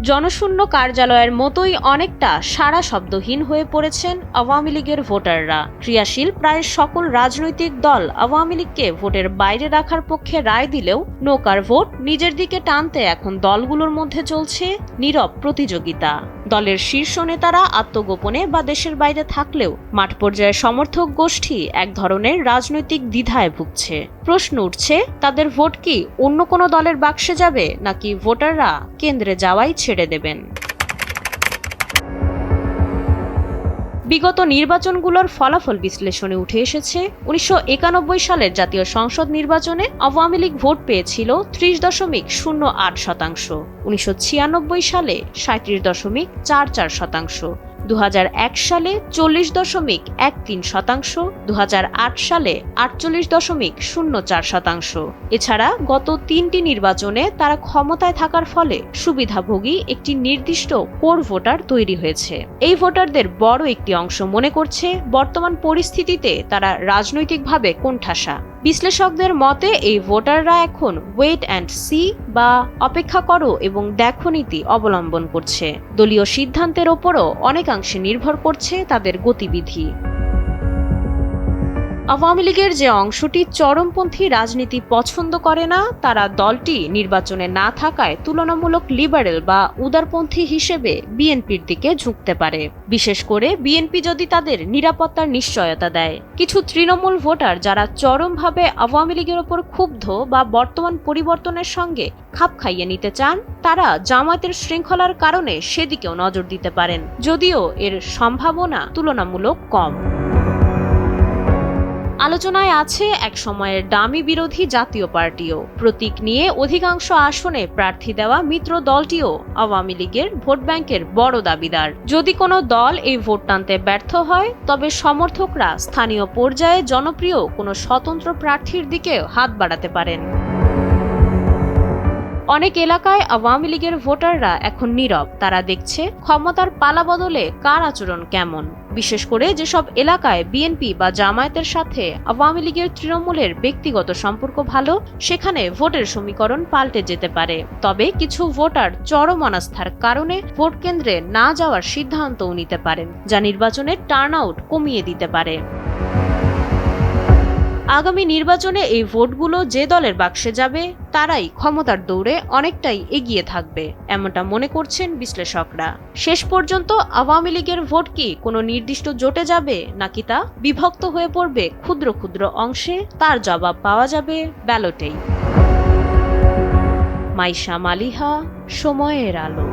জনশূন্য কার্যালয়ের মতোই অনেকটা সারা শব্দহীন হয়ে পড়েছেন আওয়ামী লীগের ভোটাররা। ক্রিয়াশীল প্রায় সকল রাজনৈতিক দল আওয়ামী লীগকে ভোটের বাইরে রাখার পক্ষে রায় দিলেও নৌকার ভোট নিজের দিকে টানতে এখন দলগুলোর মধ্যে চলছে নীরব প্রতিযোগিতা। দলের শীর্ষ নেতারা আত্মগোপনে বা দেশের বাইরে থাকলেও মাঠ পর্যায়ে সমর্থক গোষ্ঠী এক ধরনের রাজনৈতিক দ্বিধায় ভুগছে। প্রশ্ন উঠছে, তাদের ভোট কি অন্য কোনো দলের বাক্সে যাবে, নাকি ভোটাররা কেন্দ্রে যাওয়াই ছেড়ে দেবেন? বিগত নির্বাচনগুলোর ফলাফল বিশ্লেষণে উঠে এসেছে, 1991 সালের জাতীয় সংসদ নির্বাচনে আওয়ামী লীগ ভোট পেয়েছিল 30.08%, 1996 সালে 37.44%, 2001 সালে 40.13%, 2008 সালে 48.04%। এছাড়া গত 3টি নির্বাচনে তারা ক্ষমতায় থাকার ফলে সুবিধাভোগী একটি নির্দিষ্ট কোর ভোটার তৈরি হয়েছে। এই ভোটারদের বড় একটি অংশ মনে করছে বর্তমান পরিস্থিতিতে তারা রাজনৈতিকভাবে কোণঠাসা। বিশ্লেষকদের মতে এই ভোটাররা এখন ওয়েট অ্যান্ড সি বা অপেক্ষা করো এবং দেখো নীতি অবলম্বন করছে। দলীয় সিদ্ধান্তের ওপরও অনেকাংশে নির্ভর করছে তাদের গতিবিধি। আওয়ামী লীগের যে অংশটি চরমপন্থী রাজনীতি পছন্দ করে না, তারা দলটি নির্বাচনে না থাকায় তুলনামূলক লিবারেল বা উদারপন্থী হিসেবে বিএনপির দিকে ঝুঁকতে পারে, বিশেষ করে বিএনপি যদি তাদের নিরাপত্তার নিশ্চয়তা দেয়। কিছু তৃণমূল ভোটার যারা চরমভাবে আওয়ামী লীগের ওপর ক্ষুব্ধ বা বর্তমান পরিবর্তনের সঙ্গে খাপ খাইয়ে নিতে চান, তারা জামায়াতের শৃঙ্খলার কারণে সেদিকেও নজর দিতে পারেন, যদিও এর সম্ভাবনা তুলনামূলক কম। আলোচনায় আছে এক সময়ের ডামি বিরোধী জাতীয় পার্টিও। প্রতীক নিয়ে অধিকাংশ আসনে প্রার্থী দেওয়া মিত্র দলটিও আওয়ামী লীগের ভোট ব্যাংকের বড় দাবিদার। যদি কোনো দল এই ভোট টানতে ব্যর্থ হয়, তবে সমর্থকরা স্থানীয় পর্যায়ে জনপ্রিয় কোনো স্বতন্ত্র প্রার্থীর দিকে হাত বাড়াতে পারেন। অনেক এলাকায় আওয়ামী লীগের ভোটাররা এখন নীরব। তারা দেখছে ক্ষমতার পালা বদলে কার আচরণ কেমন। বিশেষ করে যেসব এলাকায় বিএনপি বা জামায়াতের সাথে আওয়ামী লীগের তৃণমূলের ব্যক্তিগত সম্পর্ক ভালো, সেখানে ভোটের সমীকরণ পাল্টে যেতে পারে। তবে কিছু ভোটার চরম অনাস্থার কারণে ভোট কেন্দ্রে না যাওয়ার সিদ্ধান্তও নিতে পারেন, যা নির্বাচনের টার্নআউট কমিয়ে দিতে পারে। আগামী নির্বাচনে এই ভোটগুলো যে দলের বাক্সে যাবে, তারাই ক্ষমতার দৌড়ে অনেকটাই এগিয়ে থাকবে, এমনটা মনে করছেন বিশ্লেষকরা। শেষ পর্যন্ত আওয়ামী লীগের ভোট কি কোনো নির্দিষ্ট জোটে যাবে, নাকি তা বিভক্ত হয়ে পড়বে ক্ষুদ্র ক্ষুদ্র অংশে, তার জবাব পাওয়া যাবে ব্যালটেই। মাইশা মালিহা, সময়ের আলো।